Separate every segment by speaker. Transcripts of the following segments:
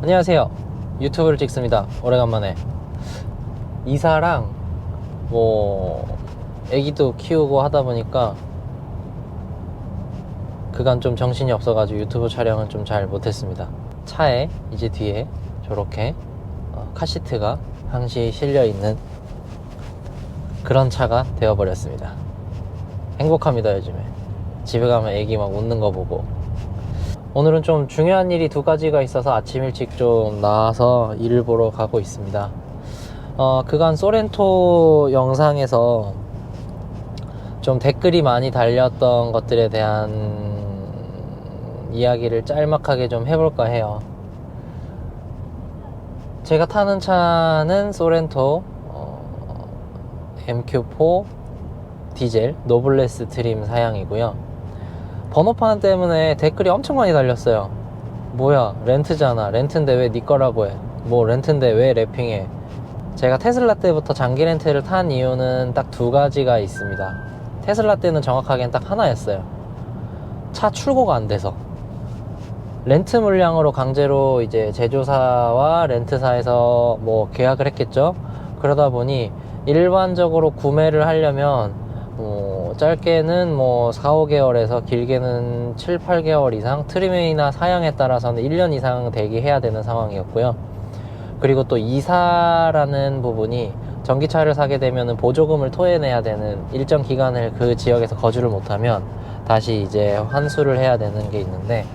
Speaker 1: 안녕하세요. 유튜브를 찍습니다. 오래간만에. 이사랑 애기도 키우고 하다 보니까 그간 좀 정신이 없어가지고 유튜브 촬영을 좀 잘 못했습니다. 차에 이제 뒤에 저렇게 카시트가 항시 실려있는 그런 차가 되어버렸습니다. 행복합니다. 요즘에 집에 가면 애기 막 웃는 거 보고. 오늘은 좀 중요한 일이 두 가지가 있어서 아침 일찍 좀 나와서 일을 보러 가고 있습니다. 그간 소렌토 영상에서 좀 댓글이 많이 달렸던 것들에 대한 이야기를 짤막하게 좀 해볼까 해요. 제가 타는 차는 소렌토 MQ4 디젤 노블레스 트림 사양이고요. 번호판 때문에 댓글이 엄청 많이 달렸어요. 뭐야, 렌트잖아. 렌트인데 왜 네 거라고 해. 뭐 렌트인데 왜 랩핑해. 제가 테슬라 때부터 장기 렌트를 탄 이유는 딱 두 가지가 있습니다. 테슬라 때는 정확하게는 딱 하나였어요. 차 출고가 안 돼서 렌트 물량으로 강제로 이제 제조사와 렌트사에서 뭐 계약을 했겠죠. 그러다 보니 일반적으로 구매를 하려면 짧게는 4, 5개월에서 길게는 7, 8개월 이상, 트림이나 사양에 따라서는 1년 이상 대기해야 되는 상황이었고요. 그리고 또 이사라는 부분이 전기차를 사게 되면 보조금을 토해내야 되는, 일정 기간을 그 지역에서 거주를 못하면 다시 이제 환수를 해야 되는 게 있는데,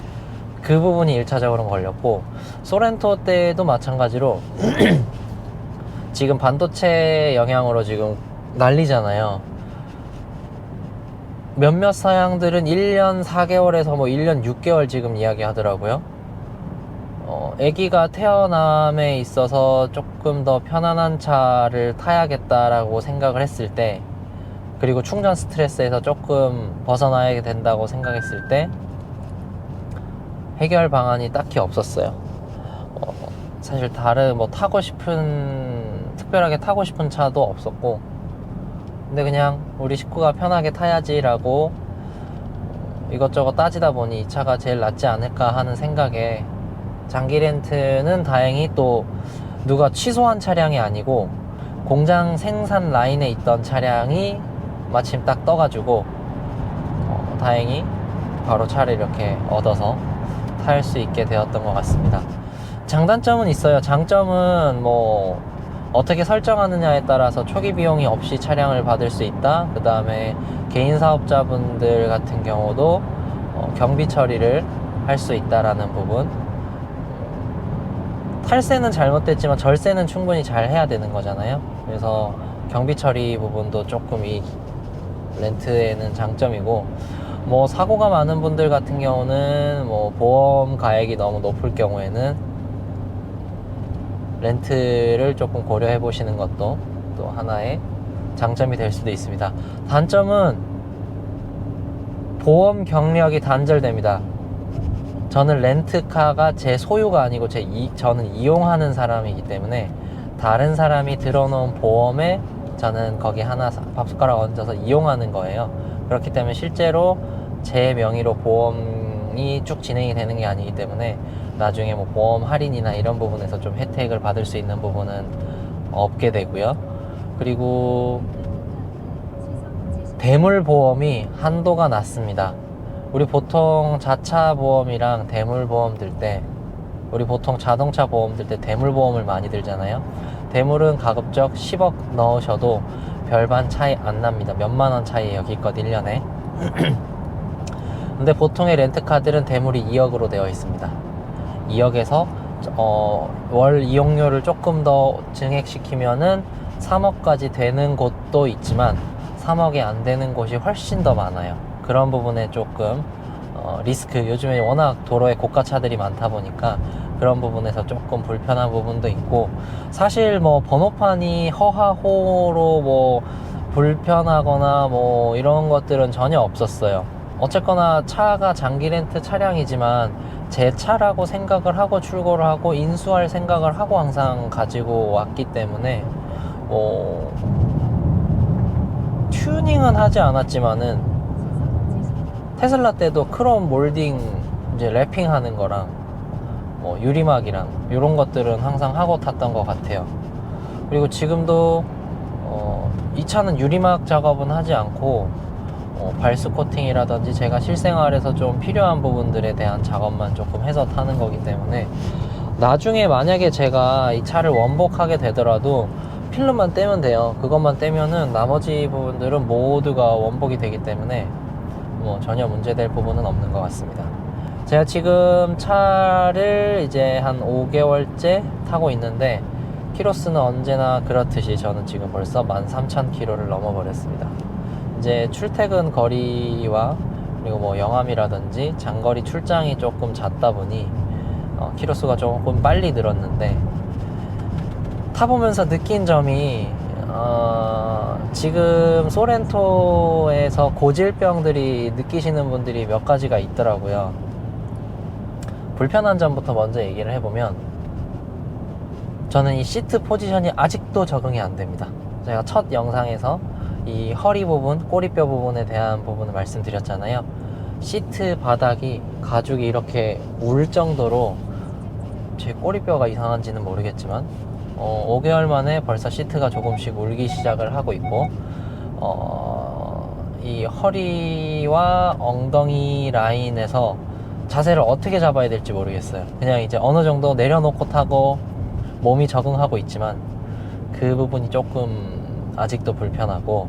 Speaker 1: 그 부분이 1차적으로 걸렸고, 소렌토 때도 마찬가지로 지금 반도체 영향으로 지금 난리잖아요. 몇몇 사양들은 1년 4개월에서 1년 6개월 지금 이야기 하더라고요. 아기가 태어남에 있어서 조금 더 편안한 차를 타야겠다라고 생각을 했을 때, 그리고 충전 스트레스에서 조금 벗어나야 된다고 생각했을 때 해결 방안이 딱히 없었어요. 사실 다른 특별하게 타고 싶은 차도 없었고, 근데 그냥 우리 식구가 편하게 타야지라고 이것저것 따지다 보니 이 차가 제일 낫지 않을까 하는 생각에, 장기 렌트는 다행히 또 누가 취소한 차량이 아니고 공장 생산 라인에 있던 차량이 마침 딱 떠가지고 다행히 바로 차를 이렇게 얻어서 탈 수 있게 되었던 것 같습니다. 장단점은 있어요. 장점은 어떻게 설정하느냐에 따라서 초기 비용이 없이 차량을 받을 수 있다. 그 다음에 개인 사업자분들 같은 경우도 경비 처리를 할 수 있다라는 부분. 탈세는 잘못됐지만 절세는 충분히 잘 해야 되는 거잖아요. 그래서 경비 처리 부분도 조금 이 렌트에는 장점이고, 사고가 많은 분들 같은 경우는 보험 가액이 너무 높을 경우에는 렌트를 조금 고려해 보시는 것도 또 하나의 장점이 될 수도 있습니다. 단점은 보험 경력이 단절됩니다. 저는 렌트카가 제 소유가 아니고 저는 이용하는 사람이기 때문에 다른 사람이 들어놓은 보험에 저는 거기 하나 밥숟가락 얹어서 이용하는 거예요. 그렇기 때문에 실제로 제 명의로 보험이 쭉 진행이 되는 게 아니기 때문에 나중에 보험 할인이나 이런 부분에서 좀 혜택을 받을 수 있는 부분은 없게 되고요. 그리고 대물 보험이 한도가 낮습니다. 우리 보통 자차 보험이랑 대물 보험 들 때, 우리 보통 자동차 보험 들 때 대물 보험을 많이 들잖아요. 대물은 가급적 10억 넣으셔도 별반 차이 안 납니다. 몇만 원 차이에요, 기껏 1년에. 근데 보통의 렌트카들은 대물이 2억으로 되어 있습니다. 2억에서 월 이용료를 조금 더 증액시키면은 3억까지 되는 곳도 있지만 3억이 안 되는 곳이 훨씬 더 많아요. 그런 부분에 조금 리스크, 요즘에 워낙 도로에 고가차들이 많다 보니까 그런 부분에서 조금 불편한 부분도 있고, 사실 번호판이 허하호로 불편하거나 이런 것들은 전혀 없었어요. 어쨌거나 차가 장기 렌트 차량이지만 제 차라고 생각을 하고 출고를 하고 인수할 생각을 하고 항상 가지고 왔기 때문에 튜닝은 하지 않았지만은 테슬라 때도 크롬 몰딩 이제 랩핑 하는 거랑 뭐 유리막이랑 이런 것들은 항상 하고 탔던 것 같아요. 그리고 지금도 이 차는 유리막 작업은 하지 않고 발스 코팅이라든지 제가 실생활에서 좀 필요한 부분들에 대한 작업만 조금 해서 타는 거기 때문에 나중에 만약에 제가 이 차를 원복하게 되더라도 필름만 떼면 돼요. 그것만 떼면은 나머지 부분들은 모두가 원복이 되기 때문에 뭐 전혀 문제될 부분은 없는 것 같습니다. 제가 지금 차를 이제 한 5개월째 타고 있는데 키로수는 언제나 그렇듯이 저는 지금 벌써 13,000km를 넘어버렸습니다. 이제 출퇴근 거리와 그리고 뭐 영암이라든지 장거리 출장이 조금 잦다 보니 키로수가 조금 빨리 늘었는데 타보면서 느낀 점이 지금 소렌토에서 고질병들이 느끼시는 분들이 몇 가지가 있더라고요. 불편한 점부터 먼저 얘기를 해보면 저는 이 시트 포지션이 아직도 적응이 안 됩니다. 제가 첫 영상에서 이 허리 부분, 꼬리뼈 부분에 대한 부분을 말씀드렸잖아요. 시트 바닥이 가죽이 이렇게 울 정도로 제 꼬리뼈가 이상한지는 모르겠지만 5개월 만에 벌써 시트가 조금씩 울기 시작을 하고 있고 이 허리와 엉덩이 라인에서 자세를 어떻게 잡아야 될지 모르겠어요. 그냥 이제 어느 정도 내려놓고 타고 몸이 적응하고 있지만 그 부분이 조금 아직도 불편하고,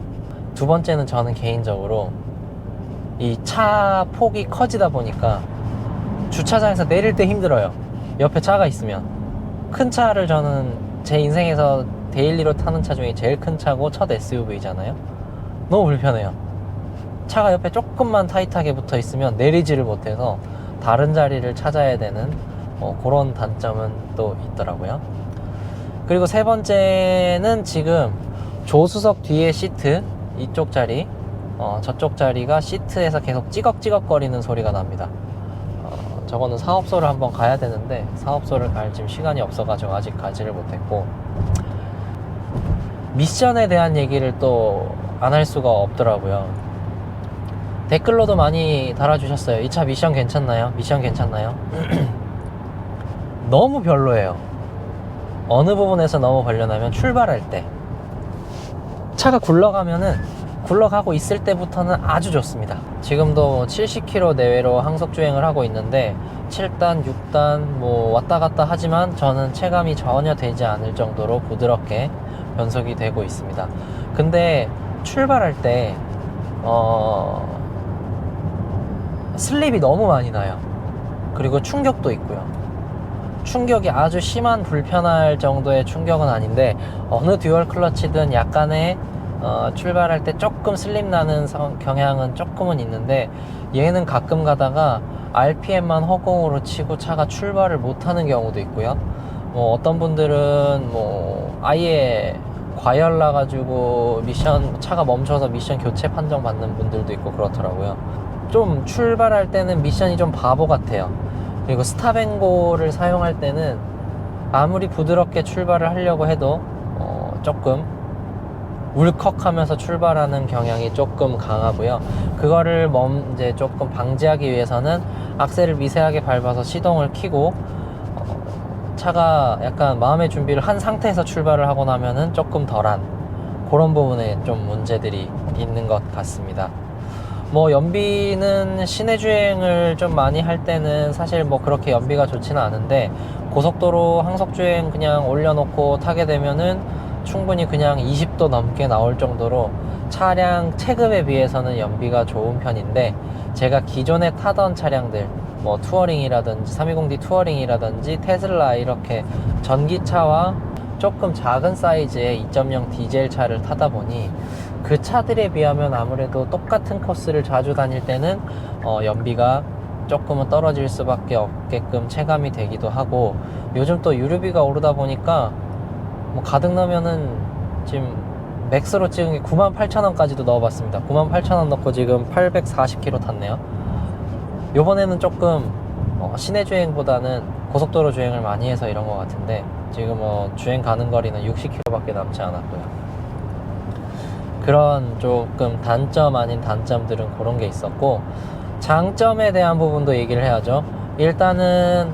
Speaker 1: 두 번째는 저는 개인적으로 이 차 폭이 커지다 보니까 주차장에서 내릴 때 힘들어요. 옆에 차가 있으면. 큰 차를 저는 제 인생에서 데일리로 타는 차 중에 제일 큰 차고 첫 SUV잖아요. 너무 불편해요. 차가 옆에 조금만 타이트하게 붙어 있으면 내리지를 못해서 다른 자리를 찾아야 되는 그런 단점은 또 있더라고요. 그리고 세 번째는 지금 조수석 뒤에 시트, 이쪽 자리, 저쪽 자리가 시트에서 계속 찌걱찌걱 거리는 소리가 납니다. 저거는 사업소를 한번 가야 되는데 사업소를 갈 지금 시간이 없어가지고 아직 가지를 못했고, 미션에 대한 얘기를 또 안 할 수가 없더라고요. 댓글로도 많이 달아주셨어요. 이 차 미션 괜찮나요? 미션 괜찮나요? 너무 별로예요. 어느 부분에서 너무 별로냐면 출발할 때 차가 굴러가고 있을 때부터는 아주 좋습니다. 지금도 70km 내외로 항속 주행을 하고 있는데 7단, 6단 뭐 왔다 갔다 하지만 저는 체감이 전혀 되지 않을 정도로 부드럽게 변속이 되고 있습니다. 근데 출발할 때 슬립이 너무 많이 나요. 그리고 충격도 있고요. 충격이 아주 심한 불편할 정도의 충격은 아닌데 어느 듀얼 클러치든 약간의 출발할 때 조금 슬립 나는 경향은 조금은 있는데, 얘는 가끔 가다가 RPM만 허공으로 치고 차가 출발을 못하는 경우도 있고요. 뭐 어떤 분들은 뭐 아예 과열 나가지고 차가 멈춰서 미션 교체 판정 받는 분들도 있고 그렇더라고요. 좀 출발할 때는 미션이 좀 바보 같아요. 그리고 스탑앤고를 사용할 때는 아무리 부드럽게 출발을 하려고 해도 조금 울컥하면서 출발하는 경향이 조금 강하고요. 그거를 이제 조금 방지하기 위해서는 악셀을 미세하게 밟아서 시동을 켜고 차가 약간 마음의 준비를 한 상태에서 출발을 하고 나면은 조금 덜한 그런 부분에 좀 문제들이 있는 것 같습니다. 뭐 연비는 시내 주행을 좀 많이 할 때는 사실 뭐 그렇게 연비가 좋지는 않은데, 고속도로 항속 주행 그냥 올려놓고 타게 되면은 충분히 그냥 20도 넘게 나올 정도로 차량 체급에 비해서는 연비가 좋은 편인데, 제가 기존에 타던 차량들 뭐 투어링이라든지 320D 투어링이라든지 테슬라 이렇게 전기차와 조금 작은 사이즈의 2.0 디젤 차를 타다 보니 그 차들에 비하면 아무래도 똑같은 코스를 자주 다닐 때는 연비가 조금은 떨어질 수밖에 없게끔 체감이 되기도 하고, 요즘 또 유류비가 오르다 보니까 뭐 가득 넣으면은 지금 맥스로 찍은 게 98,000원까지도 넣어봤습니다. 98,000원 넣고 지금 840km 탔네요. 요번에는 조금 시내 주행보다는 고속도로 주행을 많이 해서 이런 것 같은데, 지금 주행 가는 거리는 60km밖에 남지 않았고요. 그런 조금 단점 아닌 단점들은 그런 게 있었고, 장점에 대한 부분도 얘기를 해야죠. 일단은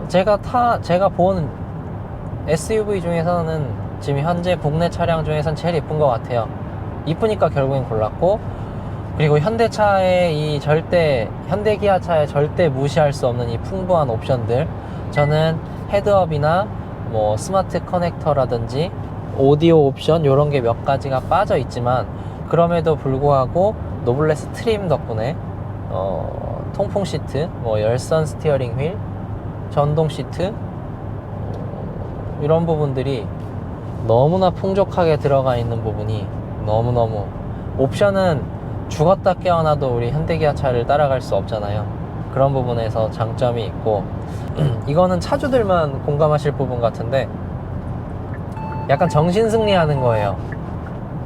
Speaker 1: 제가 본 SUV 중에서는 지금 현재 국내 차량 중에선 제일 예쁜 것 같아요. 이쁘니까 결국엔 골랐고, 그리고 현대차의 현대기아차의 절대 무시할 수 없는 이 풍부한 옵션들, 저는 헤드업이나 뭐 스마트 커넥터라든지 오디오 옵션 요런 게 몇 가지가 빠져 있지만, 그럼에도 불구하고 노블레스 트림 덕분에 통풍 시트, 뭐 열선 스티어링 휠, 전동 시트, 이런 부분들이 너무나 풍족하게 들어가 있는 부분이 너무너무, 옵션은 죽었다 깨어나도 우리 현대기아차를 따라갈 수 없잖아요. 그런 부분에서 장점이 있고, 이거는 차주들만 공감하실 부분 같은데 약간 정신승리하는 거예요.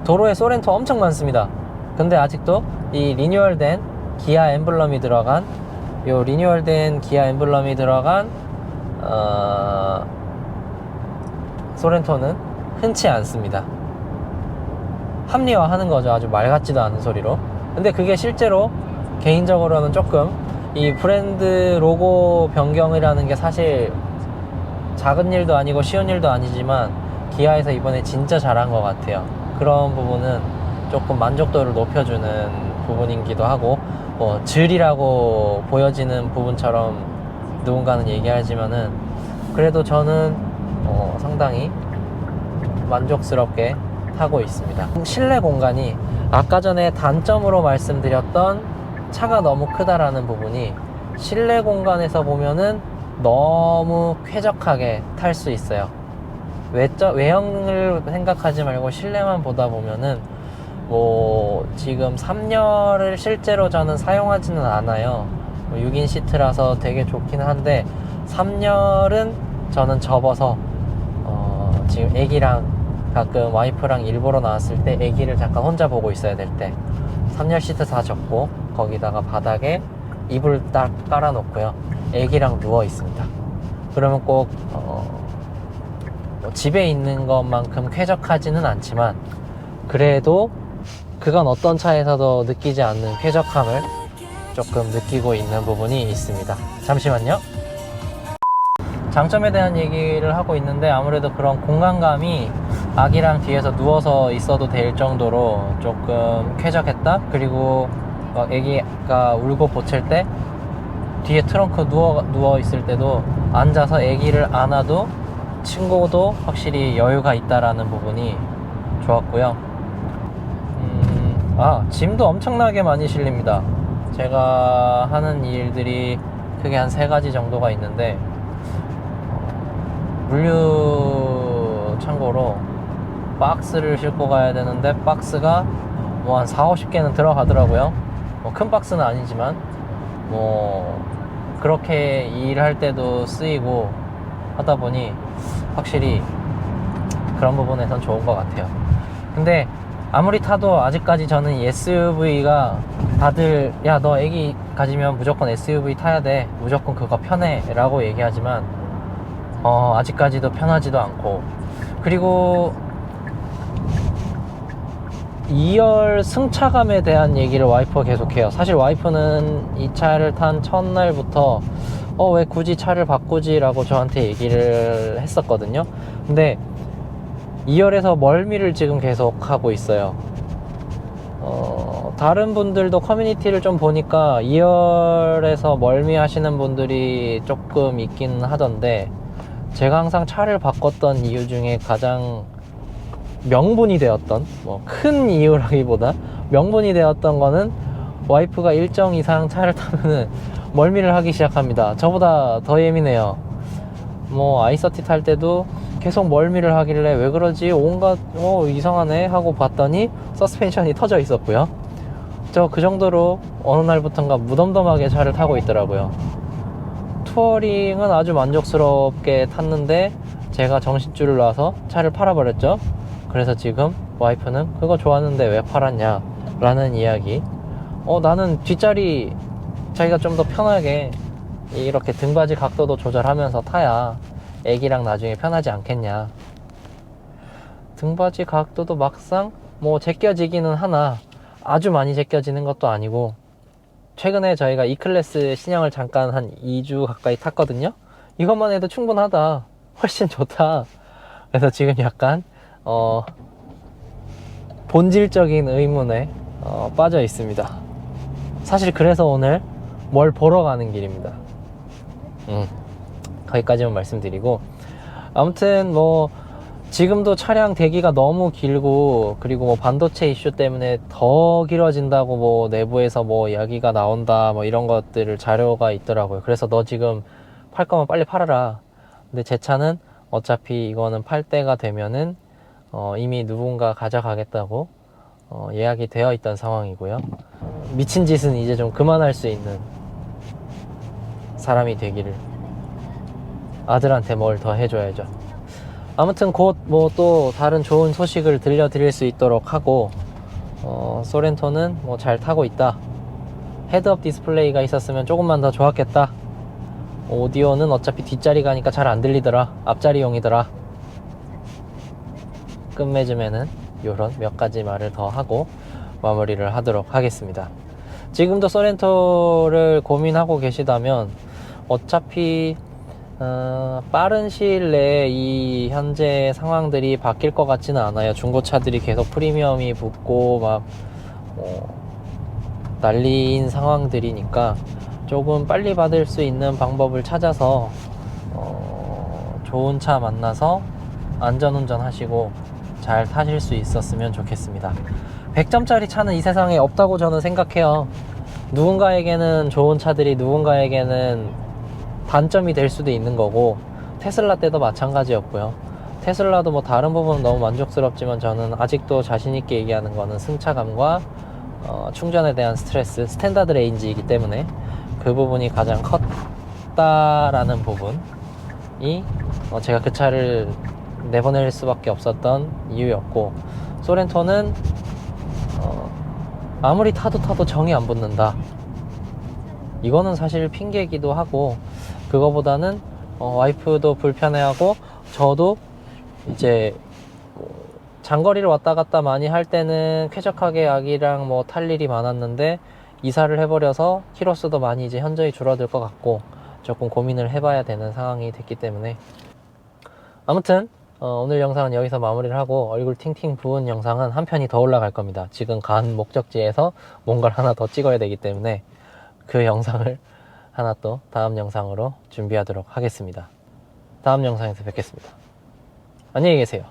Speaker 1: 도로에 소렌토 엄청 많습니다. 근데 아직도 이 리뉴얼된 기아 엠블럼이 들어간 소렌토는 흔치 않습니다. 합리화하는 거죠. 아주 말 같지도 않은 소리로. 근데 그게 실제로 개인적으로는 조금 이 브랜드 로고 변경이라는 게 사실 작은 일도 아니고 쉬운 일도 아니지만 기아에서 이번에 진짜 잘한 것 같아요. 그런 부분은 조금 만족도를 높여주는 부분이기도 하고, 뭐 질이라고 보여지는 부분처럼 누군가는 얘기하지만은 그래도 저는 상당히 만족스럽게 타고 있습니다. 실내 공간이 아까 전에 단점으로 말씀드렸던 차가 너무 크다라는 부분이 실내 공간에서 보면은 너무 쾌적하게 탈 수 있어요. 외형을 생각하지 말고 실내만 보다 보면은, 뭐 지금 3열을 실제로 저는 사용하지는 않아요. 6인 시트라서 되게 좋긴 한데 3열은 저는 접어서 지금 애기랑 가끔 와이프랑 일보러 나왔을 때 애기를 잠깐 혼자 보고 있어야 될 때 3열 시트 다 접고 거기다가 바닥에 이불 딱 깔아놓고요, 애기랑 누워 있습니다. 그러면 꼭 뭐 집에 있는 것만큼 쾌적하지는 않지만 그래도 그건 어떤 차에서도 느끼지 않는 쾌적함을 조금 느끼고 있는 부분이 있습니다. 잠시만요. 장점에 대한 얘기를 하고 있는데, 아무래도 그런 공간감이 아기랑 뒤에서 누워서 있어도 될 정도로 조금 쾌적했다. 그리고 막 아기가 울고 보챌 때 뒤에 트렁크 누워 있을 때도 앉아서 아기를 안아도 친구도 확실히 여유가 있다라는 부분이 좋았고요. 짐도 엄청나게 많이 실립니다. 제가 하는 일들이 크게 한 3가지 정도가 있는데, 물류 창고로 박스를 싣고 가야 되는데 박스가 뭐 한 40-50개는 들어가더라고요. 뭐 큰 박스는 아니지만 뭐 그렇게 일할 때도 쓰이고 하다 보니 확실히 그런 부분에선 좋은 것 같아요. 근데 아무리 타도 아직까지 저는 이 SUV가, 다들 야 너 애기 가지면 무조건 SUV 타야 돼, 무조건 그거 편해 라고 얘기하지만 아직까지도 편하지도 않고, 그리고 2열 승차감에 대한 얘기를 와이프가 계속해요. 사실 와이프는 이 차를 탄 첫날부터 왜 굳이 차를 바꾸지 라고 저한테 얘기를 했었거든요. 근데 2열에서 멀미를 지금 계속 하고 있어요. 다른 분들도 커뮤니티를 좀 보니까 2열에서 멀미 하시는 분들이 조금 있긴 하던데, 제가 항상 차를 바꿨던 이유 중에 가장 명분이 되었던, 뭐 큰 이유라기보다 명분이 되었던 거는, 와이프가 일정 이상 차를 타면은 멀미를 하기 시작합니다. 저보다 더 예민해요. 뭐 i30 탈 때도 계속 멀미를 하길래 왜 그러지? 온갖 이상하네 하고 봤더니 서스펜션이 터져 있었고요. 저 그 정도로 어느 날부턴가 무덤덤하게 차를 타고 있더라고요. 투어링은 아주 만족스럽게 탔는데 제가 정신줄을 놔서 차를 팔아버렸죠. 그래서 지금 와이프는 그거 좋았는데 왜 팔았냐 라는 이야기. 나는 뒷자리 자기가 좀 더 편하게 이렇게 등받이 각도도 조절하면서 타야 애기랑 나중에 편하지 않겠냐. 등받이 각도도 막상 뭐 제껴지기는 하나 아주 많이 제껴지는 것도 아니고, 최근에 저희가 E클래스 신형을 잠깐 한 2주 가까이 탔거든요. 이것만 해도 충분하다, 훨씬 좋다. 그래서 지금 약간 본질적인 의문에 빠져 있습니다. 사실 그래서 오늘 뭘 보러 가는 길입니다. 거기까지만 말씀드리고, 아무튼 뭐 지금도 차량 대기가 너무 길고, 그리고 뭐 반도체 이슈 때문에 더 길어진다고 뭐 내부에서 뭐 이야기가 나온다, 뭐 이런 것들을 자료가 있더라고요. 그래서 너 지금 팔 거면 빨리 팔아라. 근데 제 차는 어차피 이거는 팔 때가 되면은 이미 누군가 가져가겠다고 예약이 되어 있던 상황이고요. 미친 짓은 이제 좀 그만할 수 있는 사람이 되기를, 아들한테 뭘 더 해줘야죠. 아무튼 곧 뭐 또 다른 좋은 소식을 들려드릴 수 있도록 하고, 소렌토는 뭐 잘 타고 있다. 헤드업 디스플레이가 있었으면 조금만 더 좋았겠다. 오디오는 어차피 뒷자리 가니까 잘 안 들리더라. 앞자리용이더라. 끝맺음에는 요런 몇 가지 말을 더 하고 마무리를 하도록 하겠습니다. 지금도 소렌토를 고민하고 계시다면 어차피 빠른 시일 내에 이 현재 상황들이 바뀔 것 같지는 않아요. 중고차들이 계속 프리미엄이 붙고 막 난리인 상황들이니까 조금 빨리 받을 수 있는 방법을 찾아서 좋은 차 만나서 안전운전 하시고 잘 타실 수 있었으면 좋겠습니다. 100점짜리 차는 이 세상에 없다고 저는 생각해요. 누군가에게는 좋은 차들이 누군가에게는 단점이 될 수도 있는 거고, 테슬라 때도 마찬가지였고요. 테슬라도 뭐 다른 부분은 너무 만족스럽지만 저는 아직도 자신있게 얘기하는 거는 승차감과 충전에 대한 스트레스, 스탠다드 레인지이기 때문에 그 부분이 가장 컸다라는 부분이 제가 그 차를 내보낼 수밖에 없었던 이유였고, 소렌토는 아무리 타도 정이 안 붙는다. 이거는 사실 핑계이기도 하고, 그거보다는 와이프도 불편해하고 저도 이제 장거리를 왔다 갔다 많이 할 때는 쾌적하게 아기랑 뭐 탈 일이 많았는데, 이사를 해버려서 키로수도 많이 이제 현저히 줄어들 것 같고 조금 고민을 해봐야 되는 상황이 됐기 때문에, 아무튼 오늘 영상은 여기서 마무리를 하고, 얼굴 팅팅 부은 영상은 한 편이 더 올라갈 겁니다. 지금 간 목적지에서 뭔가를 하나 더 찍어야 되기 때문에 그 영상을 하나 또 다음 영상으로 준비하도록 하겠습니다. 다음 영상에서 뵙겠습니다. 안녕히 계세요.